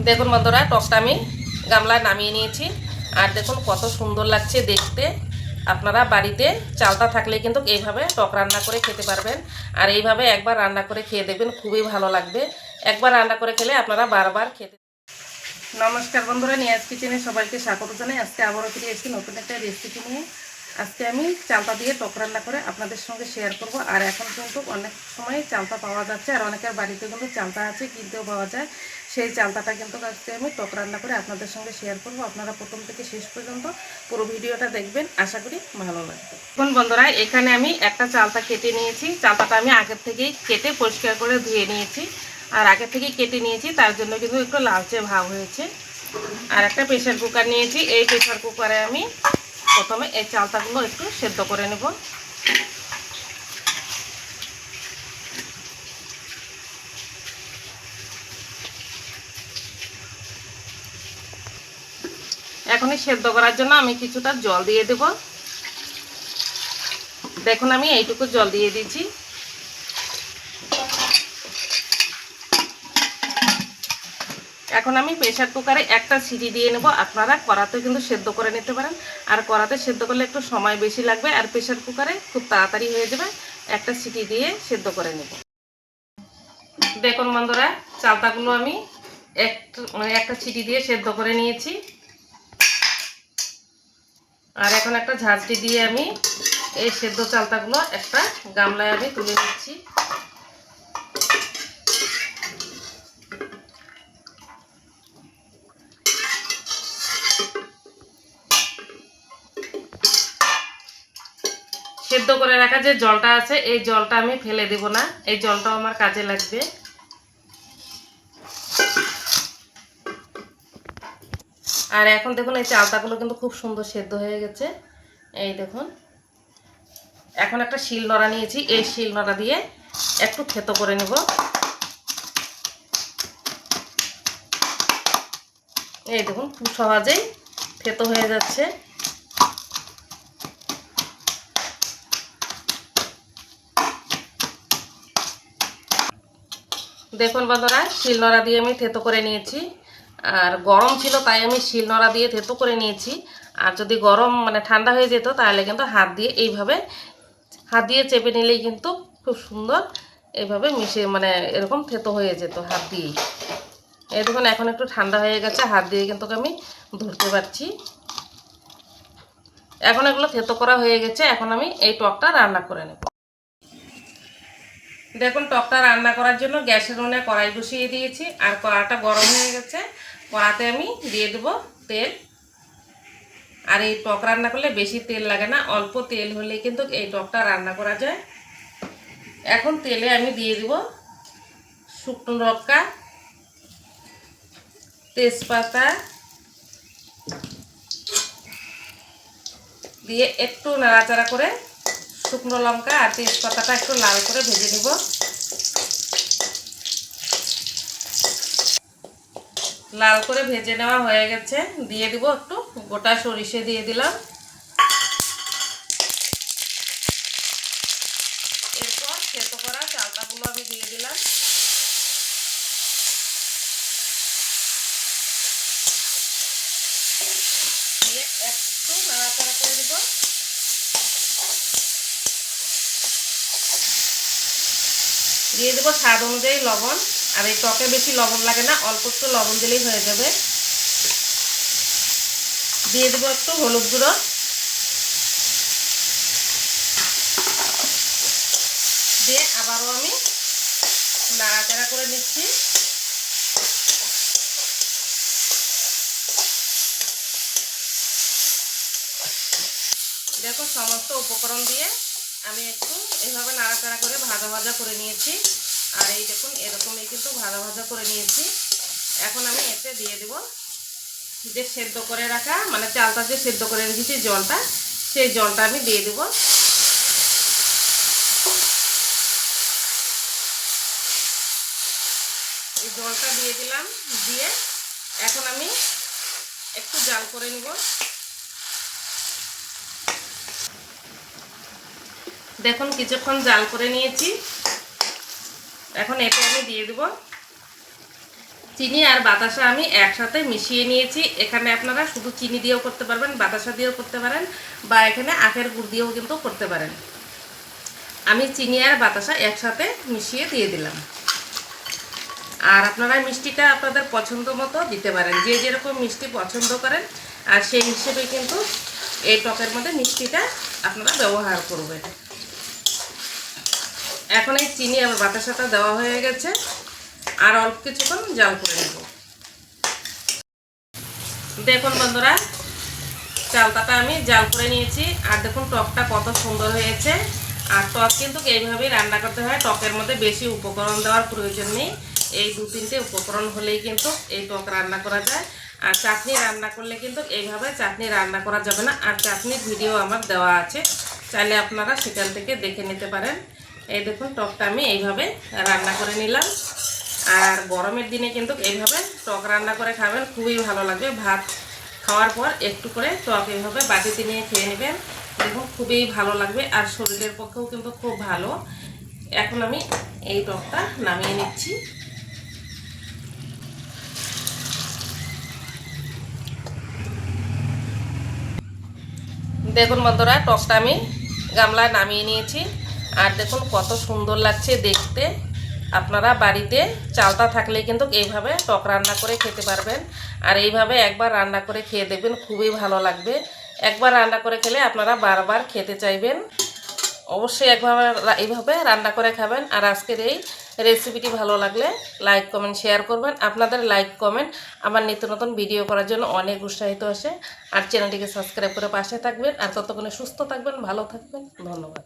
দেখুন বন্ধুরা, টকটা আমি গামলায় নামিয়ে নিয়েছি। আর দেখুন কত সুন্দর লাগছে দেখতে। আপনারা বাড়িতে চালতা থাকলে কিন্তু এইভাবে টক রান্না করে খেতে পারবেন। আর এইভাবে একবার রান্না করে খেয়ে দেখবেন, খুবই ভালো লাগবে। একবার রান্না করে খেলে আপনারা বারবার খেতে। নমস্কার বন্ধুরা, নিয়াজ কিচেনে সবাইকে স্বাগত জানাই। আজকে আবারও ফিরে এসেছি নতুন একটা রেসিপি নিয়ে। আজকে আমি চালতা দিয়ে টক রান্না করে আপনাদের সঙ্গে শেয়ার করব। আর এখন কিন্তু অনেক সময় চালতা পাওয়া যাচ্ছে, আর অনেকের বাড়িতে কিন্তু চালতা আছে, কিনতেও পাওয়া যায়। সেই চালতাটা কিন্তু আজকে আমি টক রান্না করে আপনাদের সঙ্গে শেয়ার করব। আপনারা প্রথম থেকে শেষ পর্যন্ত পুরো ভিডিওটা দেখবেন, আশা করি ভালো লাগবে। এখন বন্ধুরা, এখানে আমি একটা চালতা কেটে নিয়েছি। চালতাটা আমি আগের থেকেই কেটে পরিষ্কার করে ধুয়ে নিয়েছি। আর আগে থেকেই কেটে নিয়েছি, তার জন্য কিন্তু একটু লালচে ভাব হয়েছে। আর একটা প্রেসার কুকার নিয়েছি। এই প্রেসার কুকারে আমি প্রথমে এই চালতাগুলো একটু সেদ্ধ করে নেব। এখনই সেদ্ধ করার জন্য আমি কিছুটা জল দিয়ে দেব। দেখুন আমি এইটুকু জল দিয়ে দিয়েছি। এখন আমি প্রেসার কুকারে একটা সিটি দিয়ে নেব। আপনারা কড়াতেও কিন্তু সেদ্ধ করে নিতে পারেন। আর কড়াতে সেদ্ধ করলে একটু সময় বেশি লাগবে, আর প্রেসার কুকারে খুব তাড়াতাড়ি হয়ে যাবে। একটা সিটি দিয়ে সেদ্ধ করে নেব। দেখুন বন্ধুরা, চালতাগুলো আমি একটা সিটি দিয়ে সেদ্ধ করে নিয়েছি। আর এখন একটা ঝাঁঝরি দিয়ে আমি এই সেদ্ধ চালতাগুলো একটা গামলায় আমি তুলে নিচ্ছি। সেদ্ধ করে রাখা যে জলটা আছে, এই জলটা আমি ফেলে দেব না, এই জলটাও আমার কাজে লাগবে। আর এখন দেখুন এই চালতাগুলো কিন্তু খুব সুন্দর সেদ্ধ হয়ে গেছে। এই দেখুন, এখন একটা শিলনোড়া নিয়েছি। এই শিলনোড়া দিয়ে একটু থেতো করে নেব। এই দেখুন, খুব সহজেই থেতো হয়ে যাচ্ছে। দেখুন বন্ধুরা, শিলনোড়া দিয়ে আমি থেতো করে নিয়েছি। আর গরম ছিল তাই আমি শিলনোড়া দিয়ে থেতো করে নিয়েছি। আর যদি গরম ঠান্ডা হয়ে যেত, তাহলে কিন্তু হাত দিয়ে এইভাবে হাত দিয়ে চেপে নিলেই কিন্তু খুব সুন্দর এইভাবে মিশিয়ে এরকম থেতো হয়ে যেত হাত দিয়ে। এই দেখুন, এখন একটু ঠান্ডা হয়ে গেছে, হাত দিয়ে কিন্তু আমি ধরতে পারছি। এখন এগুলো থেতো করা হয়ে গেছে। এখন আমি এই টকটা রান্না করে নেব। দেখুন, টকটা রান্না করার জন্য গ্যাসের উনুনে কড়াই বসিয়ে দিয়েছি। আর কড়াটা গরম হয়ে গেছে। কড়াতে আমি দিয়ে দেব তেল। আর এই টক রান্না করলে বেশি তেল লাগে না, অল্প তেল হলেই কিন্তু এই টকটা রান্না করা যায়। এখন তেলে আমি দিয়ে দেব শুকনো লঙ্কা, তেজপাতা দিয়ে একটু নাড়াচাড়া করে শুকনো লঙ্কা আর তেজপাতাটা একটু লাল করে ভেজে নেব। লাল করে ভেজে নেওয়া হয়ে গেছে। দিয়ে দিব একটু গোটা সরিষে দিয়ে দিলাম। এরপর থেতো করা চালতাগুলো আমি দিয়ে দিলাম। দিয়ে একটু নাড়াচাড়া করে দেব। দিয়ে দেবো স্বাদ অনুযায়ী লবণ। আর এই টকে বেশি লবণ লাগে না, অল্প একটু লবণ দিলেই হয়ে যাবে। দিয়ে দেবো একটু হলুদ গুঁড়ো। দিয়ে আবারও আমি নাড়াচাড়া করে নিচ্ছি। দেখো, সমস্ত উপকরণ দিয়ে আমি একটু এইভাবে নাড়াচাড়া করে ভাজা ভাজা করে নিয়েছি। আর এই দেখুন, এরকমই কিন্তু ভাজা ভাজা করে নিয়েছি। এখন আমি এতে দিয়ে দেব যে সেদ্ধ করে রাখা চালটা যে সেদ্ধ করে রেখেছি জলটা, সেই জলটা আমি দিয়ে দেব। এই জলটা দিয়ে দিলাম। দিয়ে এখন আমি একটু জাল করে নিব। দেখুন, কিছুক্ষণ জাল করে নিয়েছি। এখন এতে আমি দিয়ে দেব চিনি আর বাতাসা আমি একসাথে মিশিয়ে নিয়েছি। এখানে আপনারা শুধু চিনি দিয়েও করতে পারবেন, বাতাসা দিয়েও করতে পারেন, বা এখানে আখের গুড় দিয়েও কিন্তু করতে পারেন। আমি চিনি আর বাতাসা একসাথে মিশিয়ে দিয়ে দিলাম। আর আপনারা মিষ্টিটা আপনাদের পছন্দ মতো দিতে পারেন, যে যেরকম মিষ্টি পছন্দ করেন আর সেই হিসেবে কিন্তু এই টকের মধ্যে মিষ্টিটা আপনারা ব্যবহার করবেন। এখন এই চিনি আর বাতাসাটা দেওয়া হয়ে গেছে, আর অল্প কিছুক্ষণ জাল করে নেব। দেখুন বন্ধুরা, চালতাটা আমি জাল করে নিয়েছি, আর দেখুন টকটা কত সুন্দর হয়েছে। আর টক কিন্তু এইভাবেই রান্না করতে হয়, টকের মধ্যে বেশি উপকরণ দেওয়ার প্রয়োজন নেই। এই 2-3টে উপকরণ হলেই কিন্তু এই টক রান্না করা যায়। আর চাটনি রান্না করলে কিন্তু এইভাবে চাটনি রান্না করা যাবে না। আর চাটনির ভিডিও আমার দেওয়া আছে, চাইলে আপনারা সেখান থেকে দেখে নিতে পারেন। এই দেখুন টকটা আমি এইভাবে রান্না করে নিলাম। আর গরমের দিনে কিন্তু এইভাবে টক রান্না করে খাবেন, খুবই ভালো লাগবে। ভাত খাওয়ার পর একটু করে টক এইভাবে বাটিতে নিয়ে খেয়ে নেবেন, দেখুন খুবই ভালো লাগবে। আর শরীরের পক্ষেও কিন্তু খুব ভালো। এখন আমি এই টকটা নামিয়ে নিচ্ছি। দেখুন বন্ধুরা, টকটা আমি গামলায় নামিয়ে নিয়েছি। আর দেখুন কত সুন্দর লাগছে দেখতে। আপনারা বাড়িতে চালতা থাকলে কিন্তু এইভাবে টক রান্না করে খেতে পারবেন। আর এইভাবে একবার রান্না করে খেয়ে দেখবেন, খুবই ভালো লাগবে। একবার রান্না করে খেলে আপনারা বারবার খেতে চাইবেন। অবশ্যই এইভাবে রান্না করে খাবেন। আর আজকের এই রেসিপিটি ভালো লাগলে লাইক কমেন্ট শেয়ার করবেন। আপনাদের লাইক কমেন্ট আমার নিত্য নতুন ভিডিও করার জন্য অনেক উৎসাহিত আসে। আর চ্যানেলটিকে সাবস্ক্রাইব করে পাশে থাকবেন। আর ততক্ষণে সুস্থ থাকবেন, ভালো থাকবেন। ধন্যবাদ।